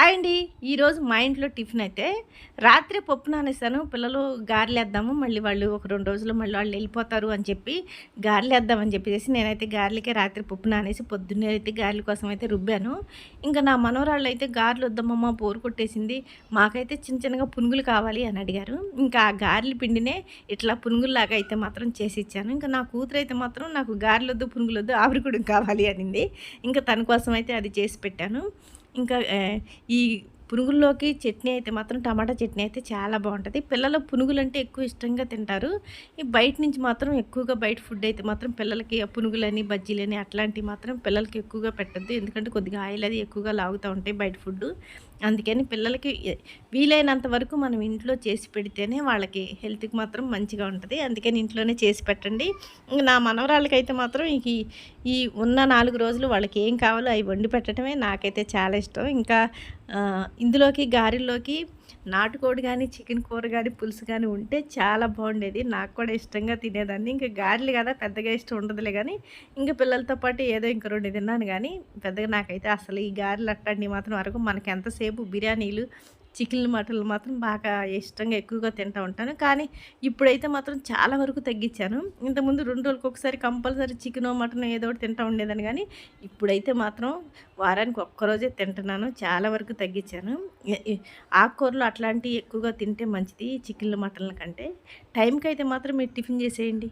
Hi అండి. ఈరోజు మా ఇంట్లో టిఫిన్ అయితే రాత్రి పప్పు నానేసాను. పిల్లలు గారెలేద్దాము, మళ్ళీ వాళ్ళు ఒక 2 రోజుల్లో మళ్ళీ వాళ్ళు వెళ్ళిపోతారు అని చెప్పి గారెలేద్దామని చెప్పేసి నేనైతే గారెలకే రాత్రి పప్పు నానేసి పొద్దున్నే అయితే గారెల కోసం అయితే రుబ్బాను. ఇంకా నా మనవరాళ్ళు అయితే గారెలు వద్దమ్మమ్మ బోరు కొట్టేసింది, మాకైతే చిన్న చిన్నగా పునుగులు కావాలి అని అడిగారు. ఇంకా ఆ గారెల పిండినే ఇట్లా పునుగుల్లాగా అయితే మాత్రం చేసి ఇచ్చాను. ఇంకా నా కూతురు అయితే మాత్రం నాకు గారెలొద్దు, పునుగులొద్దు, ఆవిరికుడుం కావాలి అనింది. ఇంకా తన కోసం అయితే అది చేసి పెట్టాను. ఇంకా ఈ పునుగుల్లోకి చట్నీ అయితే మాత్రం టమాటా చట్నీ అయితే చాలా బాగుంటుంది. పిల్లలు పునుగులంటే ఎక్కువ ఇష్టంగా తింటారు. ఈ బయట నుంచి మాత్రం ఎక్కువగా బయట ఫుడ్ అయితే మాత్రం పిల్లలకి పునుగులని, బజ్జీలని అట్లాంటివి మాత్రం పిల్లలకి ఎక్కువగా పెట్టద్దు. ఎందుకంటే కొద్దిగా ఆయిల్ అది ఎక్కువగా లాగుతూ ఉంటాయి బయట ఫుడ్డు. అందుకని పిల్లలకి వీలైనంత వరకు మనం ఇంట్లో చేసి పెడితేనే వాళ్ళకి హెల్త్‌కి మాత్రం మంచిగా ఉంటది. అందుకని ఇంట్లోనే చేసి పెట్టండి. ఇంక నా మనవరాళ్ళకైతే మాత్రం ఈ ఉన్న 4 రోజులు వాళ్ళకి ఏం కావాలో అవి వండి పెట్టడమే నాకైతే చాలా ఇష్టం. ఇంకా ఇందులోకి గారెల్లోకి నాటుకోడి గానీ, చికెన్ కూర గానీ, పులుసు గానీ ఉంటే చాలా బాగుండేది. నాకు కూడా ఇష్టంగా తినేదాన్ని. ఇంక గారెలు కదా పెద్దగా ఇష్టం ఉండదులే గానీ, ఇంక పిల్లలతో పాటు ఏదో ఇంక 2 తిన్నాను గానీ, పెద్దగా నాకైతే అసలు ఈ గారెలు అట్లాంటివి మాత్రం అరగవు. మనకి ఎంతసేపు బిర్యానీలు, చికెన్లు, మటన్లు మాత్రం బాగా ఇష్టంగా ఎక్కువగా తింటూ ఉంటాను. కానీ ఇప్పుడైతే మాత్రం చాలా వరకు తగ్గించాను. ఇంతకుముందు 2 రోజులకొకసారి కంపల్సరీ చికెనో, మటనో ఏదో ఒకటి తింటూ ఉండేదాన్ని గానీ, ఇప్పుడైతే మాత్రం వారానికి ఒక్కరోజే తింటున్నాను. చాలా వరకు తగ్గించాను. ఆకుకూరలు అట్లాంటివి ఎక్కువగా తింటే మంచిది చికెన్లు, మటన్ల కంటే. టైంకైతే మాత్రం మీరు టిఫిన్ చేసేయండి.